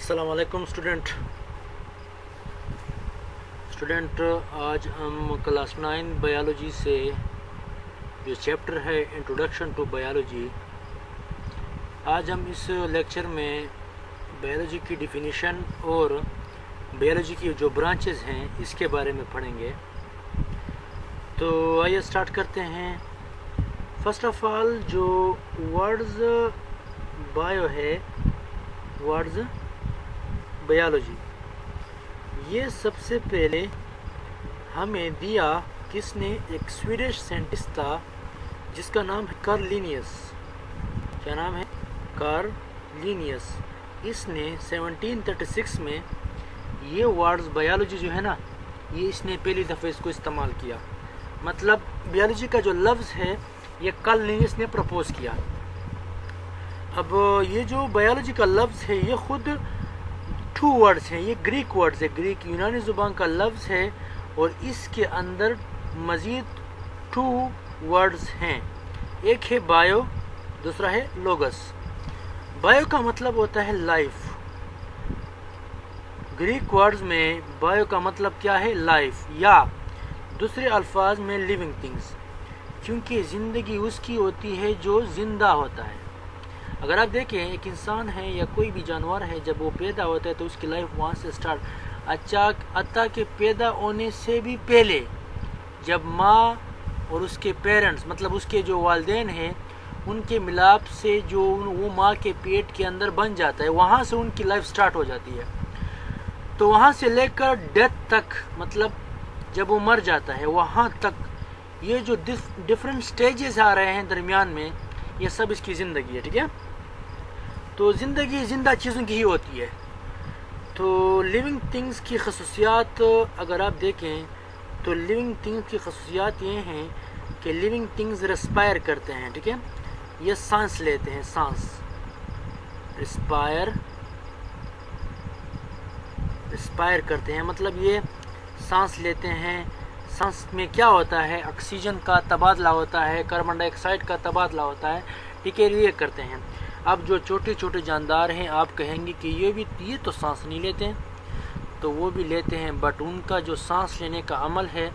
السلام علیکم اسٹوڈنٹ آج ہم کلاس 9 بایولوجی سے جو چیپٹر ہے انٹروڈکشن ٹو بایولوجی، آج ہم اس لیکچر میں بایولوجی کی ڈیفینیشن اور بایولوجی کی جو برانچز ہیں اس کے بارے میں پڑھیں گے۔ تو آئیے سٹارٹ کرتے ہیں۔ فرسٹ آف آل جو ورڈز بایو ہے، ورڈز بایولوجی، یہ سب سے پہلے ہمیں دیا کس نے؟ ایک سویڈش سائنٹسٹ تھا جس کا نام ہے کارل لینیس۔ کیا نام ہے؟ Karl Linnaeus. اس نے 1736 میں یہ ورڈز بایولوجی جو ہے نا، یہ اس نے پہلی دفعہ اس کو استعمال کیا۔ مطلب بایولوجی کا جو لفظ ہے یہ کارل لینیس نے پرپوز کیا۔ اب یہ جو بایولوجی کا لفظ ہے یہ خود 2 ورڈز ہیں، یہ گریک ورڈز ہے، گریک یونانی زبان کا لفظ ہے، اور اس کے اندر مزید 2 ورڈز ہیں، ایک ہے بایو، دوسرا ہے لوگس۔ بایو کا مطلب ہوتا ہے لائف۔ گریک ورڈز میں بایو کا مطلب کیا ہے؟ لائف، یا دوسرے الفاظ میں لیونگ تھنگز، کیونکہ زندگی اس کی ہوتی ہے جو زندہ ہوتا ہے۔ اگر آپ دیکھیں ایک انسان ہے یا کوئی بھی جانور ہے، جب وہ پیدا ہوتا ہے تو اس کی لائف وہاں سے سٹارٹ، حتیٰ کہ پیدا ہونے سے بھی پہلے جب ماں اور اس کے پیرنٹس، مطلب اس کے جو والدین ہیں، ان کے ملاپ سے جو وہ ماں کے پیٹ کے اندر بن جاتا ہے، وہاں سے ان کی لائف سٹارٹ ہو جاتی ہے۔ تو وہاں سے لے کر ڈیتھ تک، مطلب جب وہ مر جاتا ہے وہاں تک، یہ جو ڈفرینٹ سٹیجز آ رہے ہیں درمیان میں، یہ سب اس کی زندگی ہے، ٹھیک ہے؟ تو زندگی زندہ چیزوں کی ہی ہوتی ہے۔ تو لیونگ تھنگز کی خصوصیات اگر آپ دیکھیں تو لیونگ تھنگز کی خصوصیات یہ ہیں کہ لیونگ تھنگز ریسپائر کرتے ہیں، ٹھیک ہے؟ یہ سانس لیتے ہیں، سانس، ریسپائر کرتے ہیں، مطلب یہ سانس لیتے ہیں۔ سانس میں کیا ہوتا ہے؟ آکسیجن کا تبادلہ ہوتا ہے، کاربن ڈائی آکسائڈ کا تبادلہ ہوتا ہے، ٹھیک ہے؟ یہ کرتے ہیں۔ اب جو چھوٹے چھوٹے جاندار ہیں، آپ کہیں گے کہ یہ تو سانس نہیں لیتے ہیں، تو وہ بھی لیتے ہیں، بٹ ان کا جو سانس لینے کا عمل ہے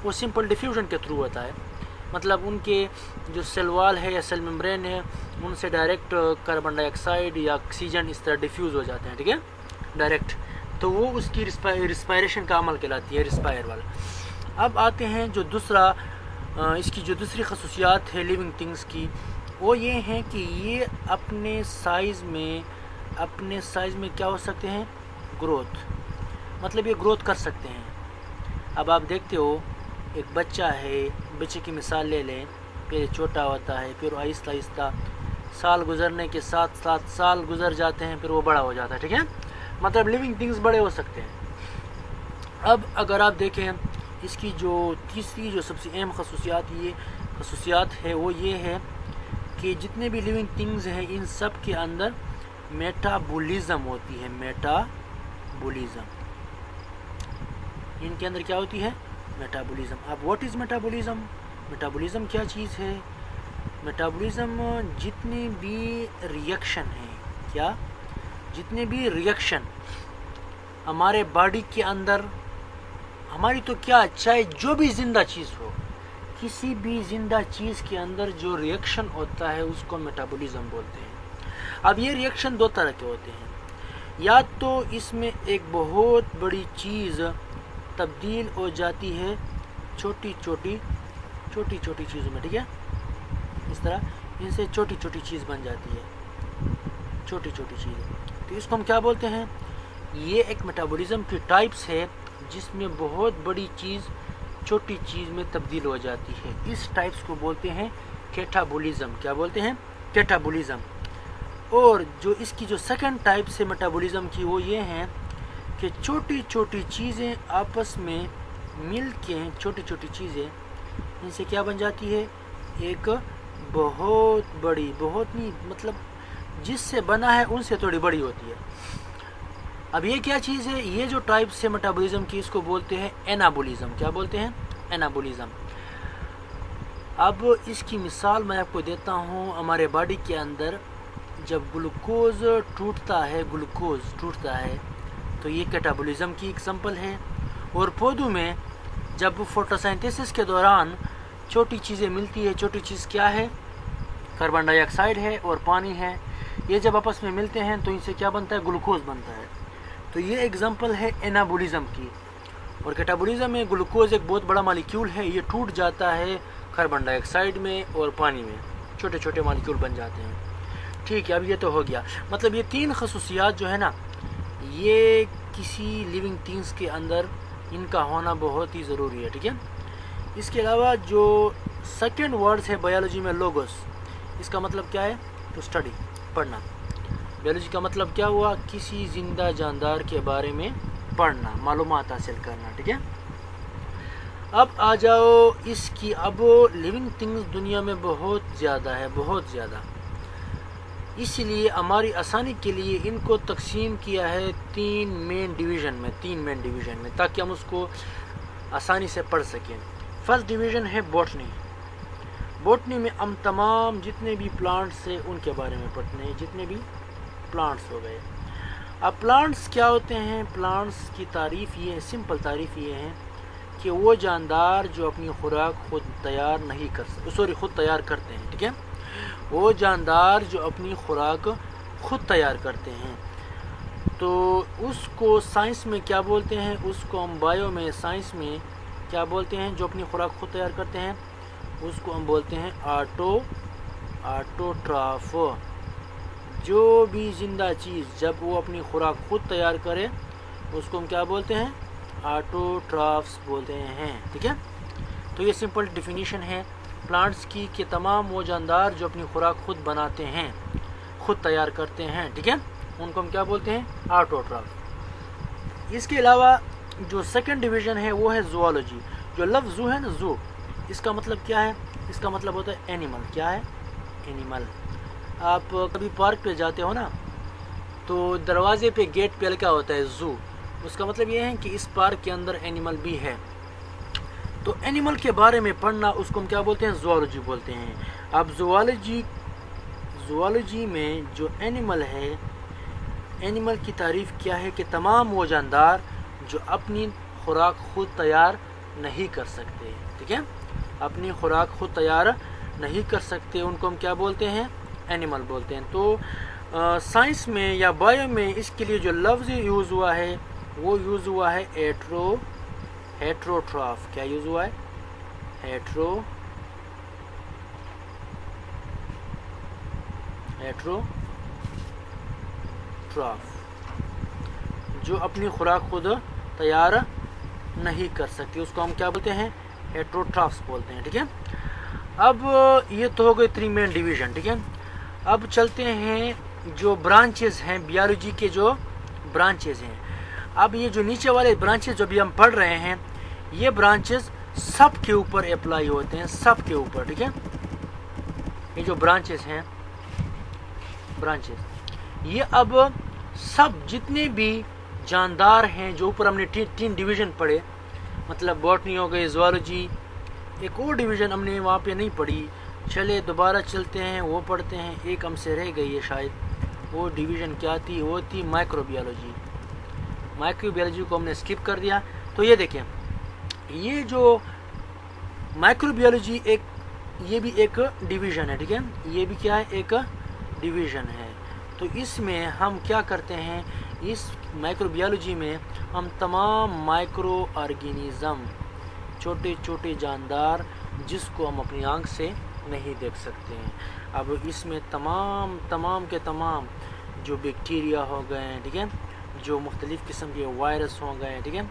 وہ سمپل ڈیفیوژن کے تھرو ہوتا ہے۔ مطلب ان کے جو سیل وال ہے یا سیل ممبرین ہے، ان سے ڈائریکٹ کاربن ڈائی آکسائڈ یا آکسیجن اس طرح ڈیفیوز ہو جاتے ہیں، ٹھیک ہے؟ ڈائریکٹ، تو وہ اس کی ریسپائریشن کا عمل کہلاتی ہے، ریسپائر والا۔ اب آتے ہیں جو دوسرا، اس کی جو دوسری خصوصیات ہے لیونگ تھنگز کی، وہ یہ ہیں کہ یہ اپنے سائز میں کیا ہو سکتے ہیں؟ گروتھ، مطلب یہ گروتھ کر سکتے ہیں۔ اب آپ دیکھتے ہو ایک بچہ ہے، بچے کی مثال لے لیں، پہلے چھوٹا ہوتا ہے، پھر آہستہ آہستہ سال گزرنے کے ساتھ ساتھ سال گزر جاتے ہیں، پھر وہ بڑا ہو جاتا ہے، ٹھیک ہے؟ مطلب لیونگ تھنگز بڑے ہو سکتے ہیں۔ اب اگر آپ دیکھیں اس کی جو تیسری جو سب سے اہم خصوصیات ہے وہ یہ ہے کہ جتنے بھی لیونگ تھنگز ہیں ان سب کے اندر میٹابولزم ہوتی ہے، میٹابولزم، ان کے اندر کیا ہوتی ہے؟ میٹابولزم۔ اب واٹ از میٹابولزم؟ میٹابولزم کیا چیز ہے؟ میٹابولزم جتنے بھی ریئیکشن ہیں، کیا؟ جتنے بھی ریئیکشن ہمارے باڈی کے اندر، ہماری تو کیا، چاہے جو بھی زندہ چیز ہو، کسی بھی زندہ چیز کے اندر جو ریئیکشن ہوتا ہے اس کو میٹابولزم بولتے ہیں۔ اب یہ ریئیکشن 2 طرح کے ہوتے ہیں، یا تو اس میں ایک بہت بڑی چیز تبدیل ہو جاتی ہے چھوٹی چھوٹی چیزوں میں، ٹھیک ہے؟ اس طرح ان سے چھوٹی چھوٹی چیز بن جاتی ہے، چھوٹی چیزیں، تو اس کو ہم کیا بولتے ہیں؟ یہ ایک میٹابولزم کی ٹائپس ہے جس میں بہت بڑی چیز چھوٹی چیز میں تبدیل ہو جاتی ہے، اس ٹائپس کو بولتے ہیں کیٹابولزم۔ کیا بولتے ہیں؟ کیٹابولزم۔ اور جو اس کی جو سیکنڈ ٹائپ سے میٹابولزم کی وہ یہ ہیں کہ چھوٹی چھوٹی چیزیں آپس میں مل کے، چھوٹی چیزیں ان سے کیا بن جاتی ہے؟ ایک بہت بڑی، بہت نہیں، مطلب جس سے بنا ہے ان سے تھوڑی بڑی ہوتی ہے۔ اب یہ کیا چیز ہے؟ یہ جو ٹائپس ہے میٹابولزم کی، اس کو بولتے ہیں اینابولزم۔ کیا بولتے ہیں؟ اینابولزم۔ اب اس کی مثال میں آپ کو دیتا ہوں، ہمارے باڈی کے اندر جب گلوکوز ٹوٹتا ہے تو یہ کیٹابولزم کی ایگزامپل ہے. اور پودوں میں جب فوٹوسینتھیسس کے دوران چھوٹی چیزیں ملتی ہے، چھوٹی چیز کیا ہے؟ کاربن ڈائی آکسائڈ ہے اور پانی ہے. یہ جب آپس میں ملتے ہیں تو ان سے کیا بنتا ہے؟ گلوکوز بنتا ہے. تو یہ ایگزامپل ہے انابولزم کی. اور کیٹابولزم میں گلوکوز ایک بہت بڑا مالیکیول ہے، یہ ٹوٹ جاتا ہے کاربن ڈائی آکسائڈ میں اور پانی میں، چھوٹے چھوٹے مالیکیول بن جاتے ہیں. ٹھیک ہے، اب یہ تو ہو گیا. مطلب یہ تین خصوصیات جو ہے نا، یہ کسی لیونگ تھنگس کے اندر ان کا ہونا بہت ہی ضروری ہے. ٹھیک ہے. اس کے علاوہ جو سیکنڈ ورڈز ہے بایولوجی میں لوگوس، اس کا مطلب کیا ہے؟ ٹو اسٹڈی، پڑھنا. بایولوجی کا مطلب کیا ہوا؟ کسی زندہ جاندار کے بارے میں پڑھنا، معلومات حاصل کرنا. ٹھیک ہے. اب آ جاؤ اس کی. اب لیونگ تھنگز دنیا میں بہت زیادہ ہے، بہت زیادہ. اس لیے ہماری آسانی کے لیے ان کو تقسیم کیا ہے تین مین ڈویژن میں تاکہ ہم اس کو آسانی سے پڑھ سکیں. فرسٹ ڈویژن ہے بوٹنی میں ہم تمام جتنے بھی پلانٹس ہیں ان کے بارے میں پڑھتے ہیں، جتنے بھی پلانٹس ہو گئے. اب پلانٹس کیا ہوتے ہیں؟ پلانٹس کی تعریف یہ ہے، سمپل تعریف یہ ہے کہ وہ جاندار جو اپنی خوراک خود تیار کرتے ہیں. ٹھیک ہے. وہ جاندار جو اپنی خوراک خود تیار کرتے ہیں، تو اس کو سائنس میں کیا بولتے ہیں؟ اس کو ہم سائنس میں کیا بولتے ہیں؟ جو اپنی خوراک خود تیار کرتے ہیں اس کو ہم بولتے ہیں آٹوٹراف. جو بھی زندہ چیز جب وہ اپنی خوراک خود تیار کرے اس کو ہم کیا بولتے ہیں؟ آٹوٹرافس بولتے ہیں. ٹھیک ہے. تو یہ سمپل ڈیفینیشن ہے پلانٹس کی کہ تمام وہ جاندار جو اپنی خوراک خود بناتے ہیں، خود تیار کرتے ہیں. ٹھیک ہے. ان کو ہم کیا بولتے ہیں؟ آٹوٹراف. اس کے علاوہ جو سیکنڈ ڈویژن ہے وہ ہے زوالوجی. جو لفظ زو ہے نا، زو، اس کا مطلب کیا ہے؟ اس کا مطلب ہوتا ہے اینیمل. کیا ہے؟ اینیمل. آپ کبھی پارک پہ جاتے ہو نا، تو دروازے پہ گیٹ پہ لکھا ہوتا ہے زو. اس کا مطلب یہ ہے کہ اس پارک کے اندر اینیمل بھی ہے. تو اینیمل کے بارے میں پڑھنا اس کو ہم کیا بولتے ہیں؟ زوالوجی بولتے ہیں. اب زوالوجی میں جو اینیمل ہے، اینیمل کی تعریف کیا ہے کہ تمام وہ جاندار جو اپنی خوراک خود تیار نہیں کر سکتے. ٹھیک ہے. اپنی خوراک خود تیار نہیں کر سکتے، ان کو ہم کیا بولتے ہیں؟ اینیمل بولتے ہیں. تو سائنس میں یا بایو میں اس کے لیے جو لفظ یوز ہوا ہے وہ یوز ہوا ہے ہیٹروٹراف. کیا یوز ہوا ہے؟ ہیٹروٹراف. جو اپنی خوراک خود تیار نہیں کر سکتی اس کو ہم کیا بولتے ہیں؟ ہیٹروٹرافس بولتے ہیں. ٹھیک ہے. اب یہ تو ہو گئے 3 مین ڈویژن. ٹھیک ہے. اب چلتے ہیں جو برانچز ہیں بیالوجی کے، جو برانچز ہیں. اب یہ جو نیچے والے برانچز جو بھی ہم پڑھ رہے ہیں، یہ برانچز سب کے اوپر اپلائی ہوتے ہیں، سب کے اوپر. ٹھیک ہے. یہ جو برانچز ہیں، یہ اب سب جتنے بھی جاندار ہیں جو اوپر ہم نے 3 ڈویژن پڑھے، مطلب بوٹنی ہو گئی، زوالوجی، ایک اور ڈویژن ہم نے وہاں پہ نہیں پڑھی، چلے دوبارہ چلتے ہیں وہ پڑھتے ہیں. ایک ہم سے رہ گئی ہے شاید، وہ ڈویژن کیا تھی؟ وہ تھی مائکرو بیالوجی. مائکرو بیالوجی کو ہم نے سکپ کر دیا. تو یہ دیکھیں، یہ جو مائکرو بیالوجی یہ بھی ایک ڈویژن ہے. ٹھیک ہے. یہ بھی کیا ہے؟ ایک ڈویژن ہے. تو اس میں ہم کیا کرتے ہیں؟ اس مائکرو بیالوجی میں ہم تمام مائکرو آرگینزم، چھوٹے چھوٹے جاندار جس کو ہم اپنی آنکھ سے نہیں دیکھ سکتے ہیں، اب اس میں تمام کے تمام جو بیکٹیریا ہو گئے ہیں، ٹھیک ہے، جو مختلف قسم کے وائرس ہو گئے ہیں، ٹھیک ہے،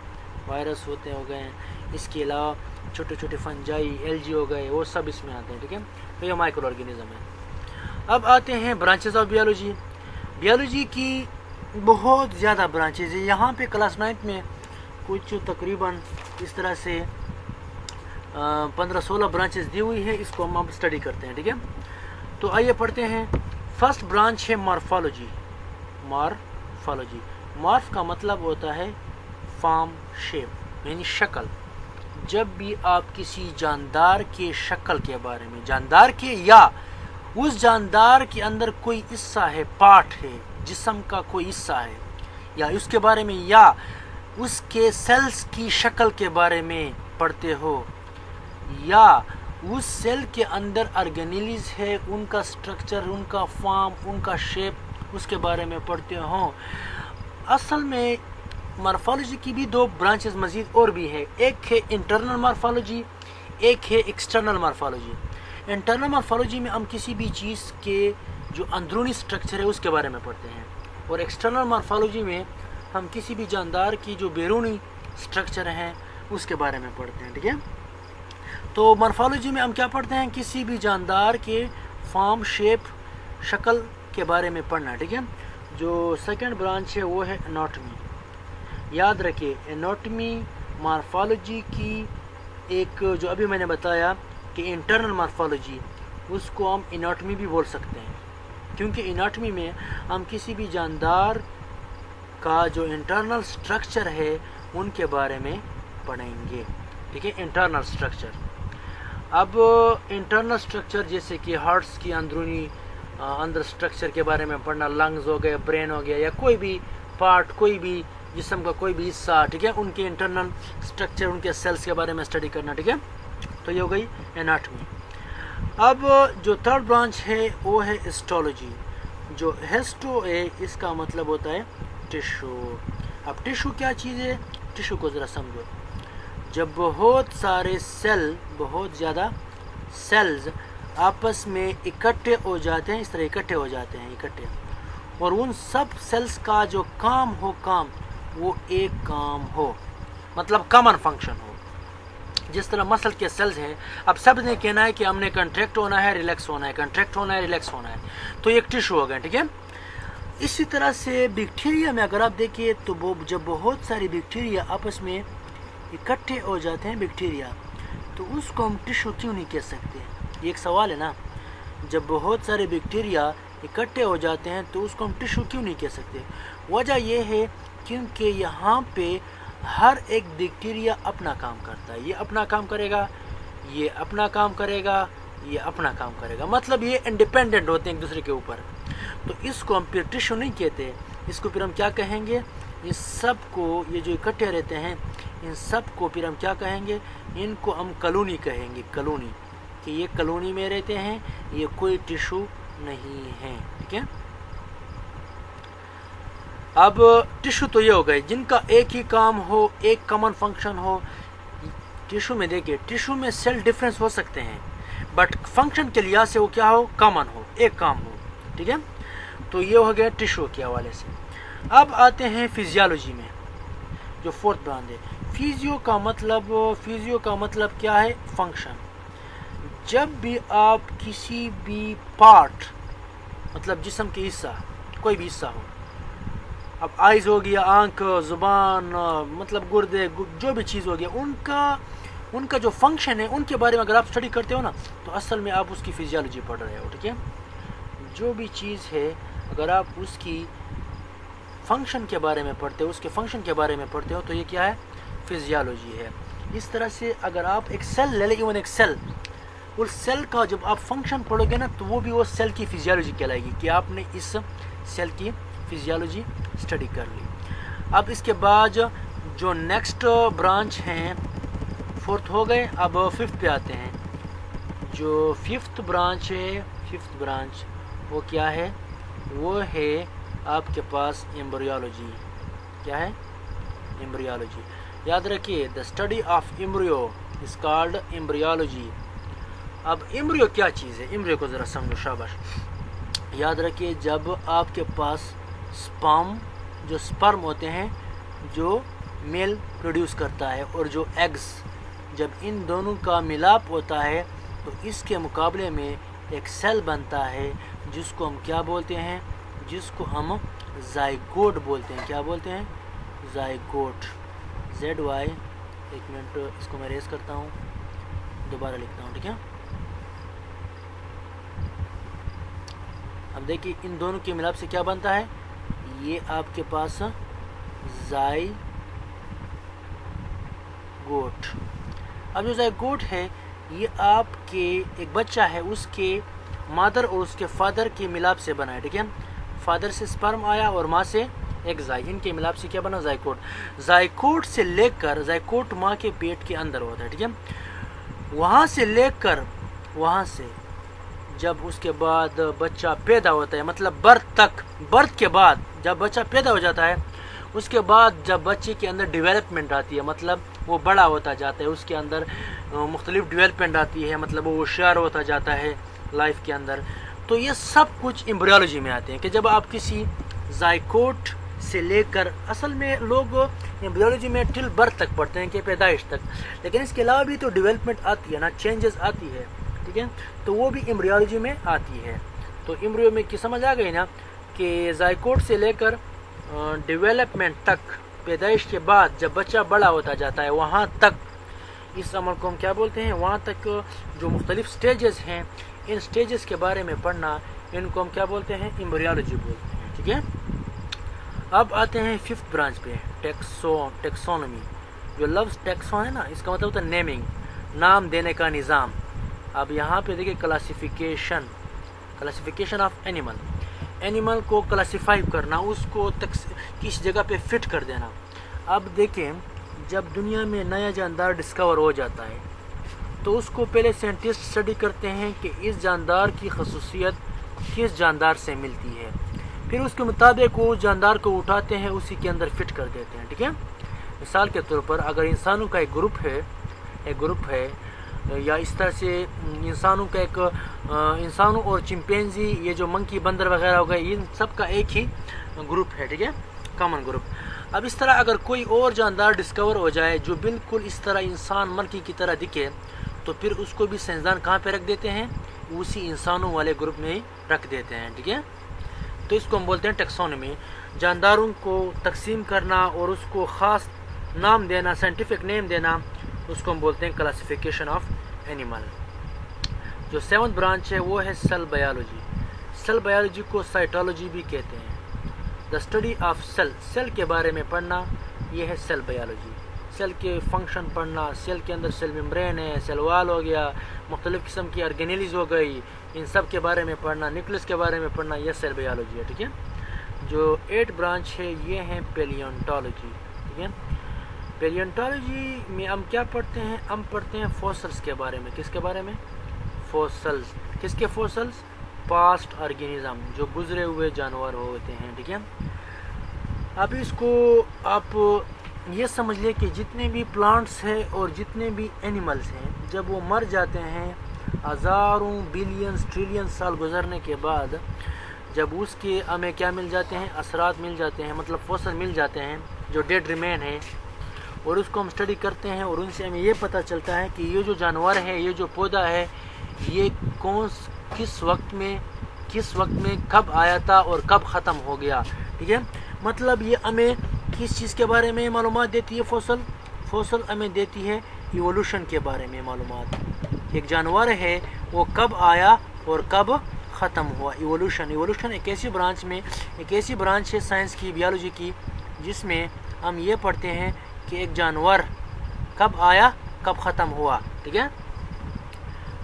وائرس ہو گئے ہیں، اس کے علاوہ چھوٹے چھوٹے فنجائی، ایلجی ہو گئے، وہ سب اس میں آتے ہیں. ٹھیک ہے. تو یہ مائکرو آرگینزم ہے. اب آتے ہیں برانچز آف بیالوجی. بیالوجی کی بہت زیادہ برانچز ہیں. یہاں پہ کلاس 9 میں کچھ تقریباً اس طرح سے 15-16 برانچز دی ہوئی ہے. اس کو ہم اب اسٹڈی کرتے ہیں. ٹھیک ہے. تو آئیے پڑھتے ہیں. فرسٹ برانچ ہے مارفالوجی. مارف کا مطلب ہوتا ہے فارم، شیپ، یعنی شکل. جب بھی آپ کسی جاندار کے شکل کے بارے میں، جاندار کے یا اس جاندار کے اندر کوئی حصہ ہے، پارٹ ہے، جسم کا کوئی حصہ ہے، یا اس کے بارے میں، یا اس کے سیلز کی شکل کے بارے میں پڑھتے ہو، یا اس سیل کے اندر آرگینیلیز ہے، ان کا سٹرکچر، ان کا فارم، ان کا شیپ، اس کے بارے میں پڑھتے ہوں۔ اصل میں مارفالوجی کی بھی دو برانچز مزید اور بھی ہے، ایک ہے انٹرنل مارفالوجی، ایک ہے ایکسٹرنل مارفالوجی۔ انٹرنل مارفالوجی میں ہم کسی بھی چیز کے جو اندرونی سٹرکچر ہے اس کے بارے میں پڑھتے ہیں، اور ایکسٹرنل مارفالوجی میں ہم کسی بھی جاندار کی جو بیرونی سٹرکچر ہیں اس کے بارے میں پڑھتے ہیں، ٹھیک ہے۔ تو مارفالوجی میں ہم کیا پڑھتے ہیں؟ کسی بھی جاندار کے فارم، شیپ، شکل کے بارے میں پڑھنا، ٹھیک ہے۔ جو سیکنڈ برانچ ہے وہ ہے اناٹمی۔ یاد رکھیے اناٹمی مارفالوجی کی ایک، جو ابھی میں نے بتایا کہ انٹرنل مارفالوجی، اس کو ہم اناٹمی بھی بول سکتے ہیں، کیونکہ اناٹمی میں ہم کسی بھی جاندار کا جو انٹرنل سٹرکچر ہے ان کے بارے میں پڑھیں گے، ٹھیک ہے، انٹرنل سٹرکچر۔ اب انٹرنل سٹرکچر جیسے کہ ہارٹس کی اندر سٹرکچر کے بارے میں پڑھنا، لنگز ہو گئے، برین ہو گیا، یا کوئی بھی پارٹ، کوئی بھی جسم کا کوئی بھی حصہ، ٹھیک ہے، ان کے انٹرنل سٹرکچر، ان کے سیلز کے بارے میں اسٹڈی کرنا، ٹھیک ہے۔ تو یہ ہو گئی اناٹمی۔ اب جو تھرڈ برانچ ہے وہ ہے ہسٹولوجی۔ جو ہسٹو ہے اس کا مطلب ہوتا ہے ٹشو۔ اب ٹشو کیا چیز ہے؟ ٹشو کو ذرا سمجھو۔ جب بہت سارے سیل، بہت زیادہ سیلز آپس میں اکٹھے ہو جاتے ہیں، اس طرح اکٹھے ہو جاتے ہیں، اکٹھے، اور ان سب سیلز کا جو کام ہو، کام وہ ایک کام ہو، مطلب کامن فنکشن ہو۔ جس طرح مسل کے سیلز ہیں، اب سب نے کہنا ہے کہ ہم نے کنٹریکٹ ہونا ہے، ریلیکس ہونا ہے، کنٹریکٹ ہونا ہے، ریلیکس ہونا ہے، تو ایک ٹشو ہو گیا، ٹھیک ہے۔ اسی طرح سے بیکٹیریا میں اگر آپ دیکھیں تو جب بہت ساری بیکٹیریا آپس میں اکٹھے ہو جاتے ہیں، بیکٹیریا، تو اس کو ہم ٹشو کیوں نہیں کہہ سکتے؟ یہ ایک سوال ہے نا۔ جب بہت سارے بیکٹیریا اکٹھے ہو جاتے ہیں تو اس کو ہم ٹشو کیوں نہیں کہہ سکتے؟ وجہ یہ ہے کیونکہ یہاں پہ ہر ایک بیکٹیریا اپنا کام کرتا ہے، یہ اپنا کام کرے گا، یہ اپنا کام کرے گا، یہ اپنا کام کرے گا، مطلب یہ انڈیپینڈنٹ ہوتے ہیں ایک دوسرے کے اوپر۔ تو اس کو ہم پھر ٹشو نہیں کہتے، اس کو پھر ہم کیا کہیں گے؟ اس سب کو، یہ جو اکٹھے رہتے ہیں ان سب کو پھر ہم کیا کہیں گے؟ ان کو ہم کالونی کہیں گے، کالونی، کہ یہ کالونی میں رہتے ہیں، یہ کوئی ٹشو نہیں ہے، ٹھیک ہے۔ اب ٹشو تو یہ ہو گئے جن کا ایک ہی کام ہو، ایک کامن فنکشن ہو۔ ٹشو میں دیکھیے، ٹشو میں سیل ڈفرینس ہو سکتے ہیں، بٹ فنکشن کے لحاظ سے وہ کیا ہو؟ کامن ہو، ایک کام ہو، ٹھیک ہے۔ تو یہ ہو گیا ٹشو کے حوالے سے۔ اب آتے ہیں فزیالوجی میں، جو فورتھ برانچ ہے۔ فیزیو کا مطلب کیا ہے؟ فنکشن۔ جب بھی آپ کسی بھی پارٹ، مطلب جسم کے حصہ، کوئی بھی حصہ ہو، اب آئیز ہو گیا، آنکھ، زبان، مطلب گردے، جو بھی چیز ہو گیا، ان کا جو فنکشن ہے ان کے بارے میں اگر آپ اسٹڈی کرتے ہو نا تو اصل میں آپ اس کی فزیالوجی پڑھ رہے ہو، ٹھیک ہے۔ جو بھی چیز ہے اگر آپ اس کی فنکشن کے بارے میں پڑھتے ہو، اس کے فنکشن کے بارے میں پڑھتے ہو تو یہ کیا ہے؟ فزیالوجی ہے۔ اس طرح سے اگر آپ ایک سیل لے لیں، ایون ایک سیل، اس سیل کا جب آپ فنکشن پڑھو گے نا تو وہ بھی وہ سیل کی فزیالوجی کہلائے گی کہ آپ نے اس سیل کی فزیالوجی اسٹڈی کر لی۔ اب اس کے بعد جو نیکسٹ برانچ ہیں، فورتھ ہو گئے، اب ففتھ پہ آتے ہیں۔ جو ففتھ برانچ ہے، ففتھ برانچ وہ کیا ہے؟ وہ ہے آپ کے پاس ایمبریولوجی۔ کیا ہے؟ ایمبریولوجی۔ یاد رکھیے، دا study of embryo is called embryology. اب ایمبریو کیا چیز ہے؟ ایمبریو کو ذرا سمجھو، شاباش۔ یاد رکھیے، جب آپ کے پاس جو سپرم ہوتے ہیں جو میل پروڈیوس کرتا ہے، اور جو ایگز، جب ان دونوں کا ملاپ ہوتا ہے تو اس کے مقابلے میں ایک سیل بنتا ہے جس کو ہم کیا بولتے ہیں؟ جس کو ہم زائگوٹ بولتے ہیں۔ کیا بولتے ہیں؟ Zygote, ZY۔ ایک منٹ، اس کو میں ریز کرتا ہوں، دوبارہ لکھتا ہوں، ٹھیک ہے۔ اب دیکھیے ان دونوں کے ملاپ سے کیا بنتا ہے؟ یہ آپ کے پاس زائگوٹ۔ اب جو زائگوٹ ہے یہ آپ کے ایک بچہ ہے، اس کے مادر اور اس کے فادر کی ملاپ سے بنا ہے. ٹھیک ہے, فادر سے سپرم آیا اور ماں سے ایک زائی, ان کے ملاپ سے کیا بنا, زائکوٹ. زائکوٹ سے لے کر, زائکوٹ ماں کے پیٹ کے اندر ہوتا ہے. ٹھیک ہے, وہاں سے لے کر, وہاں سے جب اس کے بعد بچہ پیدا ہوتا ہے, مطلب برتھ تک, برتھ کے بعد جب بچہ پیدا ہو جاتا ہے, اس کے بعد جب بچے کے اندر ڈیولپمنٹ آتی ہے, مطلب وہ بڑا ہوتا جاتا ہے, اس کے اندر مختلف ڈیولپمنٹ آتی ہے, مطلب وہ ہوشیار ہوتا جاتا ہے لائف کے اندر. تو یہ سب کچھ ایمبریولوجی میں آتے ہیں کہ جب آپ کسی زائکوٹ سے لے کر, اصل میں لوگ ایمبریولوجی میں ٹل برتھ تک پڑھتے ہیں کہ پیدائش تک, لیکن اس کے علاوہ بھی تو ڈیولپمنٹ آتی ہے نا, چینجز آتی ہے. ٹھیک ہے, تو وہ بھی ایمبریولوجی میں آتی ہے. تو ایمبریو میں کی سمجھ آ گئی نا کہ زائکوٹ سے لے کر ڈیولپمنٹ تک, پیدائش کے بعد جب بچہ بڑا ہوتا جاتا ہے وہاں تک, اس عمل کو ہم کیا بولتے ہیں, وہاں تک جو مختلف سٹیجز ہیں, ان سٹیجز کے بارے میں پڑھنا, ان کو ہم کیا بولتے ہیں, ایمبریولوجی بولتے ہیں. ٹھیک ہے, اب آتے ہیں ففتھ برانچ پہ, ٹیکسونومی. جو لفظ ٹیکسون ہے نا, اس کا مطلب ہوتا ہے نیمنگ, نام دینے کا نظام. اب یہاں پہ دیکھیں کلاسیفیکیشن آف اینیمل, اینیمل کو کلاسیفائی کرنا, اس کو کس جگہ پہ فٹ کر دینا. اب دیکھیں, جب دنیا میں نیا جاندار ڈسکور ہو جاتا ہے تو اس کو پہلے سائنٹسٹ اسٹڈی کرتے ہیں کہ اس جاندار کی خصوصیت کس جاندار سے ملتی ہے, پھر اس کے مطابق وہ جاندار کو اٹھاتے ہیں, اسی کے اندر فٹ کر دیتے ہیں. ٹھیک ہے, مثال کے طور پر اگر انسانوں کا ایک گروپ ہے یا اس طرح سے انسانوں کا ایک انسانوں اور چمپینزی, یہ جو منکی بندر وغیرہ ہو گئے, ان سب کا ایک ہی گروپ ہے. ٹھیک ہے, کامن گروپ. اب اس طرح اگر کوئی اور جاندار ڈسکور ہو جائے جو بالکل اس طرح انسان منکی کی طرح دکھے, تو پھر اس کو بھی سائنسدان کہاں پہ رکھ دیتے ہیں, اسی انسانوں والے گروپ میں ہی رکھ دیتے ہیں. ٹھیک ہے, تو اس کو ہم بولتے ہیں ٹیکسونومی. جانداروں کو تقسیم کرنا اور اس کو خاص نام دینا, سائنٹیفک نیم دینا, اس کو ہم بولتے ہیں کلاسیفیکیشن آف اینیمل. جو سیونتھ برانچ ہے وہ ہے سیل بایولوجی. سیل بایولوجی کو سائٹولوجی بھی کہتے ہیں. The study of cell, cell کے بارے میں پڑھنا, یہ ہے سیل بایولوجی. سیل کے فنکشن پڑھنا, سیل کے اندر سیل ممبرین ہے, سیل وال ہو گیا, مختلف قسم کی آرگینیلیز ہو گئی, ان سب کے بارے میں پڑھنا, نیوکلس کے بارے میں پڑھنا, یہ سیل بایولوجی ہے. ٹھیک ہے, جو 8 برانچ ہے یہ ہے پیلیونٹولوجی. ٹھیک ہے, پیلیونٹولوجی میں ہم کیا پڑھتے ہیں, ہم پڑھتے ہیں فوسلز کے بارے میں. کس کے بارے میں, فوسلز. کس کے فوسلز, پاسٹ آرگینزم, جو گزرے ہوئے جانور ہوتے ہیں. ٹھیک ہے, اب اس کو آپ یہ سمجھ لیں کہ جتنے بھی پلانٹس ہیں اور جتنے بھی اینیملز ہیں, جب وہ مر جاتے ہیں ہزاروں بلینز ٹریلین سال گزرنے کے بعد, جب اس کے ہمیں کیا مل جاتے ہیں, اثرات مل جاتے ہیں, مطلب فوسل مل جاتے ہیں جو ڈیڈ ریمین ہیں, اور اس کو ہم اسٹڈی کرتے ہیں, اور ان سے ہمیں یہ پتہ چلتا ہے کہ یہ جو جانور ہے, یہ جو پودا ہے, یہ کس وقت میں کب آیا تھا اور کب ختم ہو گیا. ٹھیک ہے, مطلب یہ ہمیں کس چیز کے بارے میں معلومات دیتی ہے, فوسل ہمیں دیتی ہے ایوولوشن کے بارے میں معلومات. ایک جانور ہے وہ کب آیا اور کب ختم ہوا. ایوولوشن ایک ایسی برانچ ہے سائنس کی, بیالوجی کی, جس میں ہم یہ پڑھتے ہیں کہ ایک جانور کب آیا کب ختم ہوا. ٹھیک ہے,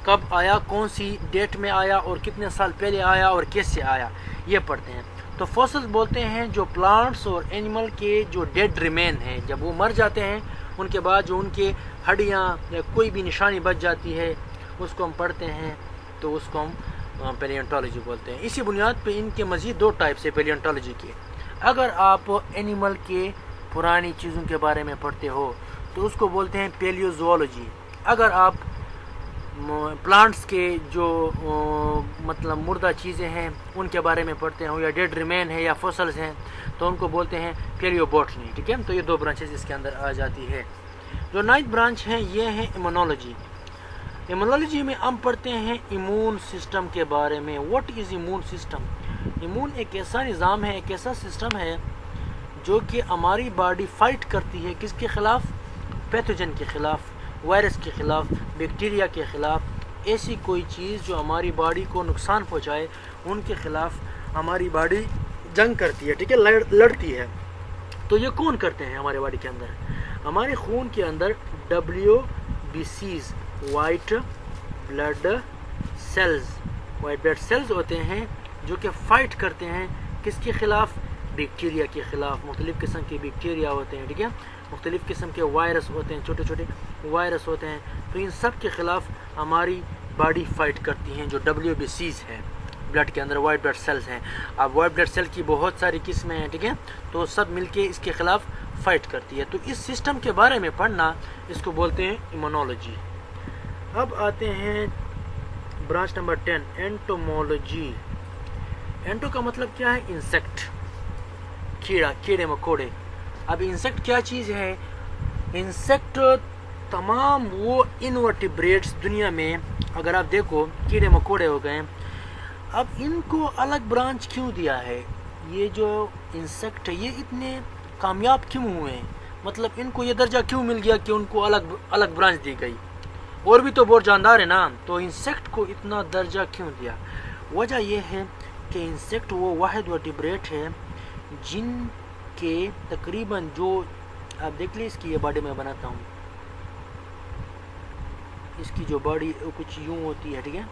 کب آیا, کون سی ڈیٹ میں آیا, اور کتنے سال پہلے آیا, اور کیسے آیا, یہ پڑھتے ہیں. تو فوسلز بولتے ہیں جو پلانٹس اور اینیمل کے جو ڈیڈ ریمین ہیں, جب وہ مر جاتے ہیں, ان کے بعد جو ان کے ہڈیاں یا کوئی بھی نشانی بچ جاتی ہے, اس کو ہم پڑھتے ہیں, تو اس کو ہم پیلیونٹولوجی بولتے ہیں. اسی بنیاد پہ ان کے مزید 2 ٹائپس ہے پیلیونٹولوجی کے. اگر آپ اینیمل کے پرانی چیزوں کے بارے میں پڑھتے ہو تو اس کو بولتے ہیں پیلیوزوالوجی. اگر آپ پلانٹس کے جو مطلب مردہ چیزیں ہیں ان کے بارے میں پڑھتے ہوں, یا ڈیڈ ریمین ہے یا فوسلز ہیں, تو ان کو بولتے ہیں پیلیو بوٹنی. ٹھیک ہے, تو یہ 2 برانچز اس کے اندر آ جاتی ہے. جو 9th برانچ ہے یہ ہے ایمونولوجی. ایمونولوجی میں ہم پڑھتے ہیں ایمون سسٹم کے بارے میں. What is Eamonn system? Eamonn ایک ایسا نظام ہے, ایک ایسا سسٹم ہے جو کہ ہماری باڈی فائٹ کرتی ہے. کس کے خلاف؟ پیتھوجن کے خلاف, وائرس کے خلاف, بیکٹیریا کے خلاف. ایسی کوئی چیز جو ہماری باڈی کو نقصان پہنچائے, ان کے خلاف ہماری باڈی جنگ کرتی ہے. ٹھیک ہے, لڑتی ہے. تو یہ کون کرتے ہیں ہمارے باڈی کے اندر؟ ہمارے خون کے اندر WBCs, white blood cells, white blood cells ہوتے ہیں جو کہ فائٹ کرتے ہیں کس کے خلاف؟ بیکٹیریا کے خلاف. مختلف قسم کے بیکٹیریا ہوتے ہیں, ٹھیک ہے, مختلف قسم کے وائرس ہوتے ہیں, چھوٹے چھوٹے وائرس ہوتے ہیں. تو ان سب کے خلاف ہماری باڈی فائٹ کرتی ہیں, جو WBCs ہے بلڈ کے اندر وائٹ بلڈ سیلز ہیں. اب وائٹ بلڈ سیل کی بہت ساری قسمیں ہیں, ٹھیک ہے, تو سب مل کے اس کے خلاف فائٹ کرتی ہے. تو اس سسٹم کے بارے میں پڑھنا اس کو بولتے ہیں ایمونولوجی. اب آتے ہیں برانچ نمبر 10 اینٹومولوجی. اینٹو کا مطلب کیا ہے؟ انسیکٹ, کیڑا, کیڑے مکوڑے. اب انسیکٹ کیا چیز ہے؟ انسیکٹ تمام وہ انورٹیبریٹس دنیا میں اگر آپ دیکھو کیڑے مکوڑے ہو گئے. اب ان کو الگ برانچ کیوں دیا ہے؟ یہ جو انسیکٹ ہے یہ اتنے کامیاب کیوں ہوئے ہیں؟ مطلب ان کو یہ درجہ کیوں مل گیا کہ ان کو الگ برانچ دی گئی؟ اور بھی تو بہت جاندار ہے نا, تو انسیکٹ کو اتنا درجہ کیوں دیا؟ وجہ یہ ہے کہ انسیکٹ وہ واحد ورٹیبریٹ ہے جن کے تقریباً جو آپ دیکھ لیں اس کی یہ باڈی میں بناتا ہوں, اس کی جو باڈی کچھ یوں ہوتی ہے, ٹھیک ہے,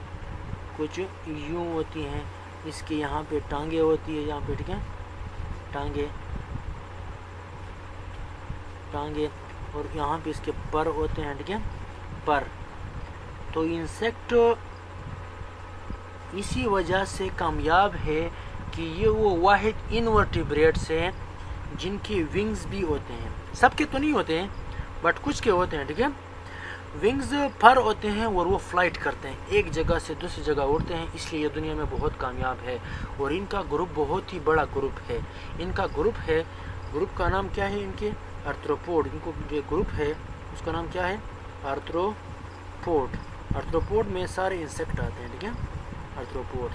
کچھ یوں ہوتی ہیں. اس کے یہاں پہ ٹانگیں ہوتی ہے, یہاں پہ, ٹھیک ہے, ٹانگیں اور یہاں پہ اس کے پر ہوتے ہیں, ٹھیک ہے, پر. تو انسیکٹ اسی وجہ سے کامیاب ہے کہ یہ وہ واحد انورٹیبریٹس ہیں جن کی ونگز بھی ہوتے ہیں. سب کے تو نہیں ہوتے ہیں بٹ کچھ کے ہوتے ہیں, ٹھیک ہے. ونگز پر ہوتے ہیں اور وہ فلائٹ کرتے ہیں, ایک جگہ سے دوسری جگہ اڑتے ہیں, اس لیے یہ دنیا میں بہت کامیاب ہے. اور ان کا گروپ بہت ہی بڑا گروپ ہے. ان کا گروپ ہے, گروپ کا نام کیا ہے ان کے؟ آرتھروپوڈ. ان کو جو گروپ ہے اس کا نام کیا ہے؟ آرتھروپوڈ. آرتھروپوڈ میں سارے انسیکٹ آتے ہیں, ٹھیک ہے, آرتھروپوڈ.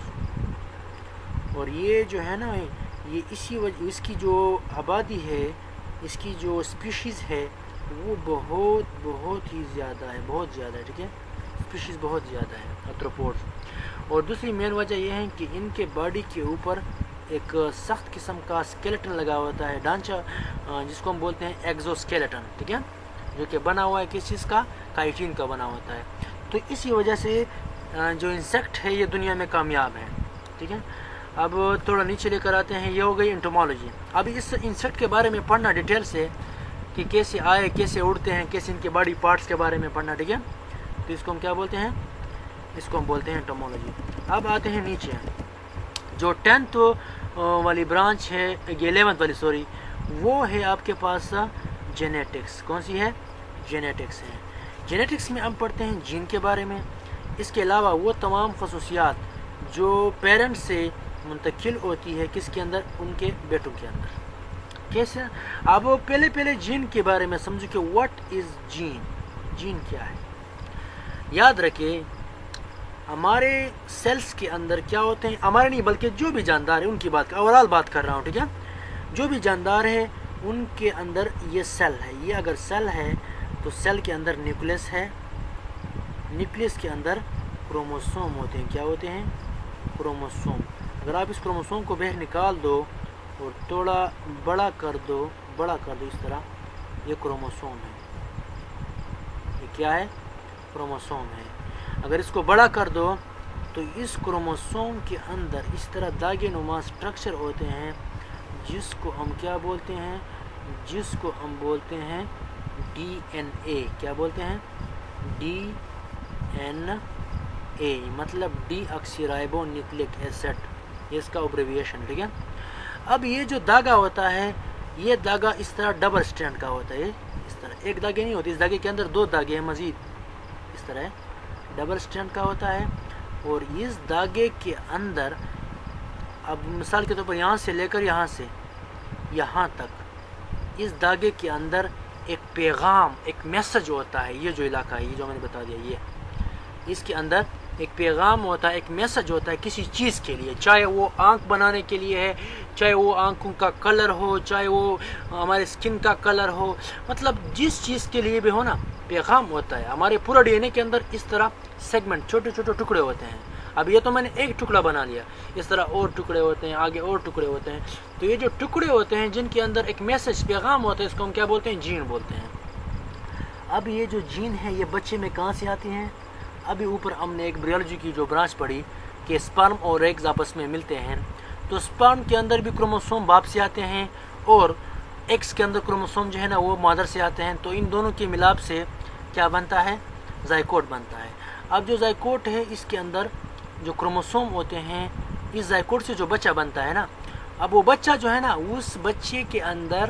اور یہ جو ہے نا یہ اسی وجہ اس کی جو آبادی ہے, اس کی جو اسپیشیز ہے وہ بہت ہی زیادہ ہے, بہت زیادہ ہے, ٹھیک ہے, اسپیشیز بہت زیادہ ہے آرتھروپوڈ. اور دوسری مین وجہ یہ ہے کہ ان کے باڈی کے اوپر ایک سخت قسم کا اسکیلیٹن لگا ہوتا ہے, ڈھانچہ, جس کو ہم بولتے ہیں ایگزوسکیلیٹن, ٹھیک ہے, جو کہ بنا ہوا ہے کس چیز کا؟ کائٹین کا بنا ہوتا ہے. تو اسی وجہ سے جو انسیکٹ ہے یہ دنیا میں کامیاب ہے, ٹھیک ہے. اب تھوڑا نیچے لے کر آتے ہیں, یہ ہو گئی انٹومولوجی. اب اس انسیکٹ کے بارے میں پڑھنا ڈیٹیل سے کہ کیسے آئے, کیسے اڑتے ہیں, کیسے ان کے باڈی پارٹس کے بارے میں پڑھنا, ٹھیک ہے. تو اس کو ہم کیا بولتے ہیں؟ اس کو ہم بولتے ہیں انٹومولوجی. اب آتے ہیں نیچے, جو 10th والی برانچ ہے, 11th والی سوری, وہ ہے آپ کے پاس جینیٹکس. کون سی ہے؟ جینیٹکس ہے. جینیٹکس میں ہم پڑھتے ہیں جین کے بارے میں. اس کے علاوہ وہ تمام خصوصیات جو پیرنٹ سے منتقل ہوتی ہے کس کے اندر؟ ان کے بیٹوں کے اندر. کیسے؟ اب پہلے جین کے بارے میں سمجھو کہ واٹ از جین. جین کیا ہے؟ یاد رکھیں ہمارے سیلز کے اندر کیا ہوتے ہیں, ہمارے نہیں بلکہ جو بھی جاندار ہے ان کی بات, اوورال بات کر رہا ہوں, ٹھیک ہے. جو بھی جاندار ہے ان کے اندر یہ سیل ہے. یہ اگر سیل ہے تو سیل کے اندر نیوکلیس ہے, نیوکلیس کے اندر کروموسوم ہوتے ہیں. کیا ہوتے ہیں؟ کروموسوم. اگر آپ اس کروموسوم کو باہر نکال دو اور تھوڑا بڑا کر دو اس طرح, یہ کروموسوم ہے. یہ کیا ہے؟ کروموسوم ہے. اگر اس کو بڑا کر دو تو اس کروموسوم کے اندر اس طرح داغے نما اسٹرکچر ہوتے ہیں جس کو ہم کیا بولتے ہیں؟ جس کو ہم بولتے ہیں ڈی این اے. کیا بولتے ہیں؟ ڈی این اے, مطلب ڈی آکسی رائبو نیوکلک ایسڈ, یہ اس کا ابریویشن, ٹھیک ہے. اب یہ جو داغا ہوتا ہے یہ داغا اس طرح ڈبل اسٹرینڈ کا ہوتا ہے. اس طرح ایک داغے نہیں ہوتی, اس داغے کے اندر 2 داغے ہیں مزید, اس طرح ڈبل اسٹرینڈ کا ہوتا ہے. اور اس داغے کے اندر اب مثال کے طور پر یہاں سے لے کر یہاں سے یہاں تک اس داغے کے اندر ایک پیغام, ایک میسج ہوتا ہے. یہ جو علاقہ ہے, یہ جو میں نے بتا دیا, یہ اس کے اندر ایک پیغام ہوتا ہے, ایک میسج ہوتا ہے کسی چیز کے لیے, چاہے وہ آنکھ بنانے کے لیے ہے, چاہے وہ آنکھوں کا کلر ہو, چاہے وہ ہمارے اسکن کا کلر ہو, مطلب جس چیز کے لیے بھی ہو نا پیغام ہوتا ہے. ہمارے پورا ڈی این اے کے اندر اس طرح سیگمنٹ, چھوٹے چھوٹے ٹکڑے ہوتے ہیں. اب یہ تو میں نے ایک ٹکڑا بنا لیا, اس طرح اور ٹکڑے ہوتے ہیں, آگے اور ٹکڑے ہوتے ہیں. تو یہ جو ٹکڑے ہوتے ہیں جن کے اندر ایک میسج, پیغام ہوتا ہے, اس کو ہم کیا بولتے ہیں؟ جین بولتے ہیں. اب یہ جو جین ہے یہ بچے میں کہاں سے آتی ہیں؟ ابھی اوپر ہم نے ایک بریولوجی کی جو برانچ پڑھی کہ سپرم اور ایگز آپس میں ملتے ہیں تو سپرم کے اندر بھی کروموسوم باپ سے آتے ہیں اور ایگز کے اندر کروموسوم جو ہے نا وہ مادر سے آتے ہیں. تو ان دونوں کے ملاپ سے کیا بنتا ہے؟ زائگوٹ بنتا ہے. اب جو زائگوٹ ہے اس کے اندر جو کروموسوم ہوتے ہیں اس زائگوٹ سے جو بچہ بنتا ہے نا اب وہ بچہ جو ہے نا اس بچے کے اندر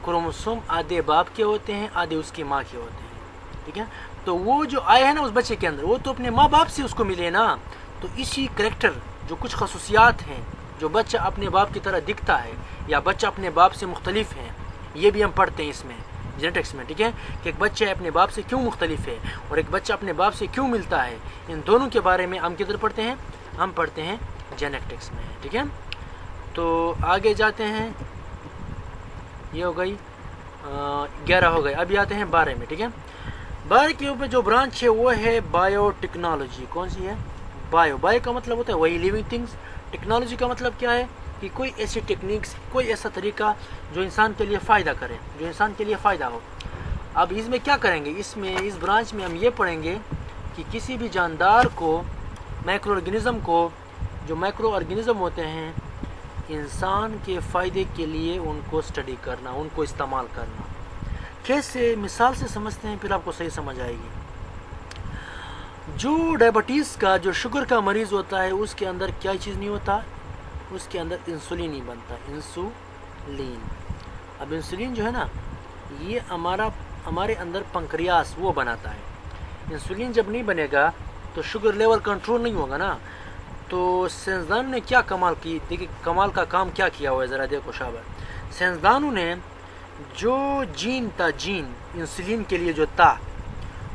کروموسوم آدھے باپ کے ہوتے ہیں آدھے اس کی ماں کے ہوتے ہیں. ٹھیک ہے. تو وہ جو آئے ہیں نا اس بچے کے اندر وہ تو اپنے ماں باپ سے اس کو ملے نا. تو اسی کریکٹر جو کچھ خصوصیات ہیں جو بچہ اپنے باپ کی طرح دکھتا ہے یا بچہ اپنے باپ سے مختلف ہے یہ بھی ہم پڑھتے ہیں اس میں جینیٹکس میں. ٹھیک ہے کہ ایک بچہ اپنے باپ سے کیوں مختلف ہے اور ایک بچہ اپنے باپ سے کیوں ملتا ہے ان دونوں کے بارے میں ہم کدھر پڑھتے ہیں؟ ہم پڑھتے ہیں جینیٹکس میں. ٹھیک ہے. تو آگے جاتے ہیں. یہ ہو گئی 11 ہو گئے. ابھی آتے ہیں 12 میں. ٹھیک ہے. 12 کے اوپر جو برانچ ہے وہ ہے بایو ٹیکنالوجی. کون سی ہے؟ بایو کا مطلب ہوتا ہے وہی لیونگ تھنگس. ٹیکنالوجی کا مطلب کیا ہے کہ کوئی ایسی ٹیکنیکس کوئی ایسا طریقہ جو انسان کے لیے فائدہ کرے جو انسان کے لیے فائدہ ہو. اب اس میں کیا کریں گے اس برانچ میں ہم یہ پڑھیں گے کہ کسی بھی جاندار کو مائکرو آرگینزم کو جو مائکرو آرگینزم ہوتے ہیں انسان کے فائدے کے لیے ان کو اسٹڈی کرنا ان کو استعمال کرنا. کیسے؟ مثال سے سمجھتے ہیں پھر آپ کو صحیح سمجھ آئے گی. جو ڈائبٹیز کا جو شوگر کا مریض ہوتا ہے اس کے اندر کیا چیز نہیں ہوتا؟ اس کے اندر انسولین نہیں بنتا. انسولین. اب انسولین جو ہے نا یہ ہمارے اندر پنکریاس وہ بناتا ہے. انسولین جب نہیں بنے گا تو شوگر لیول کنٹرول نہیں ہوگا نا. تو سائنسدان نے کیا کمال کی؟ دیکھیے کمال کا کام کیا کیا ہوا ہے ذرا دیکھو شاباش. سائنسدانوں نے جو جین تھا جین انسولین کے لیے جو تھا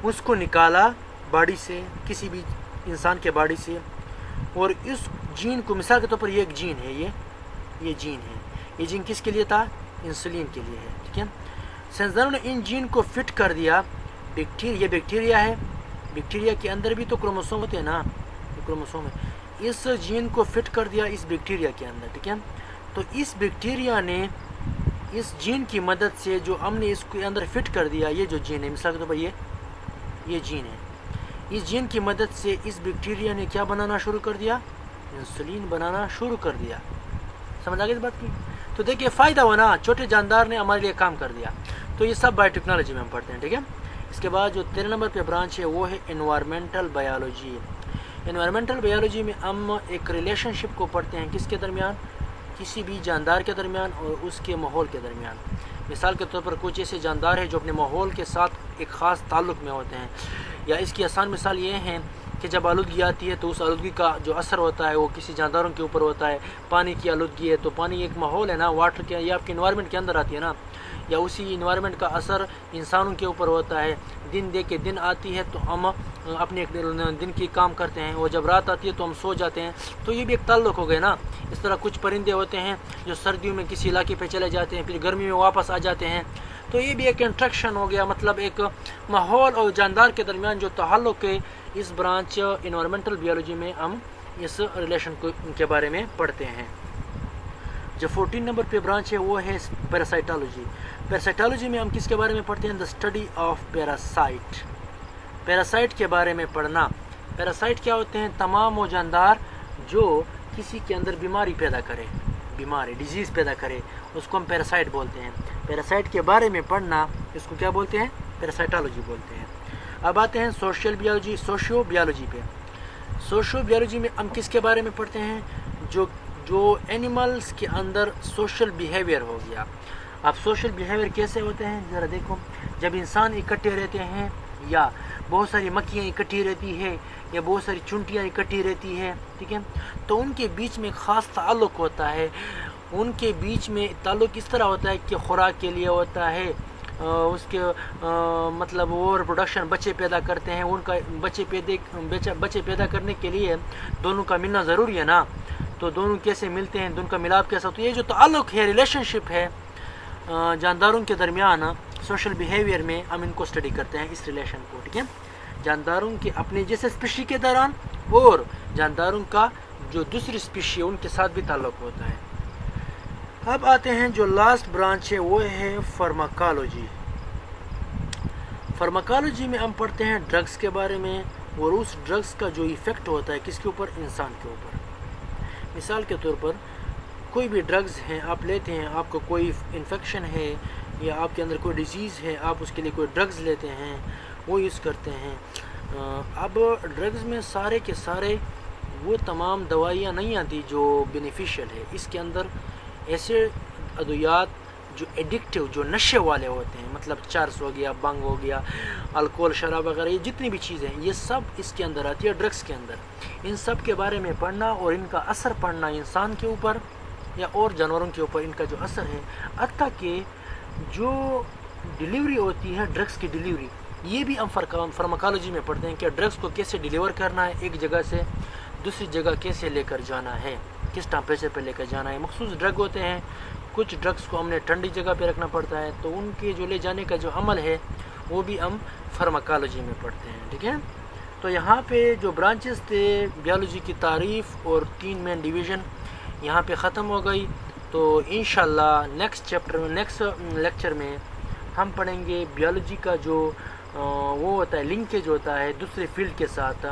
اس کو نکالا باڈی سے کسی بھی انسان کے باڈی سے اور اس جین کو مثال کے طور پر یہ ایک جین ہے یہ جین ہے. یہ جین کس کے لیے تھا؟ انسولین کے لیے ہے. ٹھیک ہے. سائنسدانوں نے ان جین کو فٹ کر دیا. بیکٹیریا ہے. بیکٹیریا کے اندر بھی تو کروموسوم ہوتے ہیں نا کروموسوم ہے. اس جین کو فٹ کر دیا اس بیکٹیریا کے اندر. ٹھیک ہے. تو اس بیکٹیریا نے اس جین کی مدد سے جو ہم نے اس کے اندر فٹ کر دیا یہ جو جین ہے مثال کے طور پر یہ جین ہے. اس جین کی مدد سے اس بیکٹیریا نے کیا بنانا شروع کر دیا؟ انسولین بنانا شروع کر دیا. سمجھ آگے اس بات کی؟ تو دیکھیے فائدہ ہوا نا چھوٹے جاندار نے ہمارے لیے کام کر دیا. تو یہ سب بایو ٹیکنالوجی میں ہم پڑھتے ہیں. ٹھیک ہے. اس کے بعد جو 13 نمبر پہ برانچ ہے وہ ہے انوائرمنٹل بایولوجی. انوائرمنٹل بایولوجی میں ہم ایک ریلیشن شپ کو پڑھتے ہیں کس کے درمیان؟ کسی بھی جاندار کے درمیان اور اس کے ماحول کے درمیان. مثال کے طور پر کچھ ایسے جاندار ہیں جو اپنے ماحول کے ساتھ ایک خاص تعلق میں ہوتے ہیں. یا اس کی آسان مثال یہ ہے کہ جب آلودگی آتی ہے تو اس آلودگی کا جو اثر ہوتا ہے وہ کسی جانداروں کے اوپر ہوتا ہے. پانی کی آلودگی ہے تو پانی ایک ماحول ہے نا واٹر کے یہ آپ کے انوائرمنٹ کے اندر آتی ہے نا. یا اسی انوائرمنٹ کا اثر انسانوں کے اوپر ہوتا ہے. دن دے کے دن آتی ہے تو ہم اپنے دن کی کام کرتے ہیں اور جب رات آتی ہے تو ہم سو جاتے ہیں. تو یہ بھی ایک تعلق ہو گیا نا. اس طرح کچھ پرندے ہوتے ہیں جو سردیوں میں کسی علاقے پہ چلے جاتے ہیں پھر گرمی میں واپس آ جاتے ہیں. تو یہ بھی ایک انٹریکشن ہو گیا مطلب ایک ماحول اور جاندار کے درمیان جو تعلق ہے. اس برانچ انوائرمنٹل بیولوجی میں ہم اس ریلیشن کو کے بارے میں پڑھتے ہیں. جو 14 نمبر پہ برانچ ہے وہ ہے پیراسائٹالوجی. پیراسائٹالوجی میں ہم کس کے بارے میں پڑھتے ہیں؟ The study of parasite. Parasite کے بارے میں پڑھنا. پیراسائٹ کیا ہوتے ہیں؟ تمام وہ جاندار جو کسی کے اندر بیماری پیدا کرے ڈیزیز پیدا کرے اس کو ہم پیراسائٹ بولتے ہیں. پیراسائٹ کے بارے میں پڑھنا اس کو کیا بولتے ہیں؟ پیراسائٹالوجی بولتے ہیں. اب آتے ہیں سوشل بیولوجی سوشیو بیولوجی پہ. سوشیو بیولوجی میں ہم کس کے بارے میں پڑھتے ہیں؟ جو اینیملز کے اندر سوشل بیہیویئر ہو گیا. اب سوشل بیہیویئر کیسے ہوتے ہیں ذرا دیکھو. جب انسان اکٹھے رہتے ہیں یا بہت ساری مکھیاں اکٹھی رہتی ہے یا بہت ساری چونٹیاں اکٹھی رہتی ہے. ٹھیک ہے. تو ان کے بیچ میں خاص تعلق ہوتا ہے. ان کے بیچ میں تعلق اس طرح ہوتا ہے کہ خوراک کے لیے ہوتا ہے. اس کے مطلب وہ پروڈکشن بچے پیدا کرتے ہیں. ان کا بچے پیدا کرنے کے لیے دونوں کا ملنا ضروری ہے نا. تو دونوں کیسے ملتے ہیں دونوں کا ملاپ کیسا؟ تو یہ جو تعلق ہے ریلیشن شپ ہے جانداروں کے درمیان سوشل بیہیویئر میں ہم ان کو اسٹڈی کرتے ہیں اس ریلیشن کو. ٹھیک ہے. جانداروں کے اپنے جیسے اسپیشی کے دوران اور جانداروں کا جو دوسری اسپیشی ہے ان کے ساتھ بھی تعلق ہوتا ہے. اب آتے ہیں جو لاسٹ برانچ ہے وہ ہے فارماکالوجی. فارماکالوجی میں ہم پڑھتے ہیں ڈرگس کے بارے میں اور اس ڈرگس کا جو ایفیکٹ ہوتا ہے کس کے اوپر؟ انسان کے اوپر. مثال کے طور پر کوئی بھی ڈرگز ہیں آپ لیتے ہیں، آپ کو کوئی انفیکشن ہے یا آپ کے اندر کوئی ڈیزیز ہے، آپ اس کے لیے کوئی ڈرگز لیتے ہیں، وہ یوز کرتے ہیں. اب ڈرگز میں سارے کے سارے وہ تمام دوائیاں نہیں آتی جو بینیفیشیل ہے. اس کے اندر ایسے ادویات جو ایڈکٹیو، جو نشے والے ہوتے ہیں، مطلب چرس ہو گیا، بنگ ہو گیا، الکوہل، شراب وغیرہ، یہ جتنی بھی چیزیں ہیں یہ سب اس کے اندر آتی ہے ڈرگس کے اندر. ان سب کے بارے میں پڑھنا اور ان کا اثر پڑھنا انسان کے اوپر یا اور جانوروں کے اوپر ان کا جو اثر ہے، حتیٰ کہ جو ڈیلیوری ہوتی ہے ڈرگس کی ڈیلیوری، یہ بھی ہم فارماکالوجی میں پڑھتے ہیں کہ ڈرگس کو کیسے ڈیلیور کرنا ہے، ایک جگہ سے دوسری جگہ کیسے لے کر جانا ہے، کس ٹیمپریچر پہ لے کر جانا ہے. مخصوص ڈرگ ہوتے ہیں، کچھ ڈرگس کو ہم نے ٹھنڈی جگہ پہ رکھنا پڑتا ہے، تو ان کے جو لے جانے کا جو عمل ہے وہ بھی ہم فارماکالوجی میں پڑھتے ہیں. ٹھیک ہے. تو یہاں پہ جو برانچز تھے بیالوجی کی تعریف اور 3 مین ڈویژن یہاں پہ ختم ہو گئی. تو انشاءاللہ نیکسٹ لیکچر میں ہم پڑھیں گے بیالوجی کا جو وہ ہوتا ہے لنکیج ہوتا ہے دوسرے فیلڈ کے ساتھ،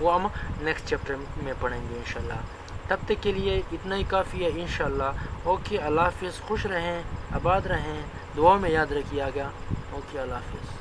وہ ہم نیکسٹ چیپٹر میں پڑھیں گے انشاءاللہ. تب تک کے لیے اتنا ہی کافی ہے انشاءاللہ. اوکے، اللہ حافظ. خوش رہیں، آباد رہیں، دعاؤں میں یاد رکھیے گا. اوکے، اللہ حافظ.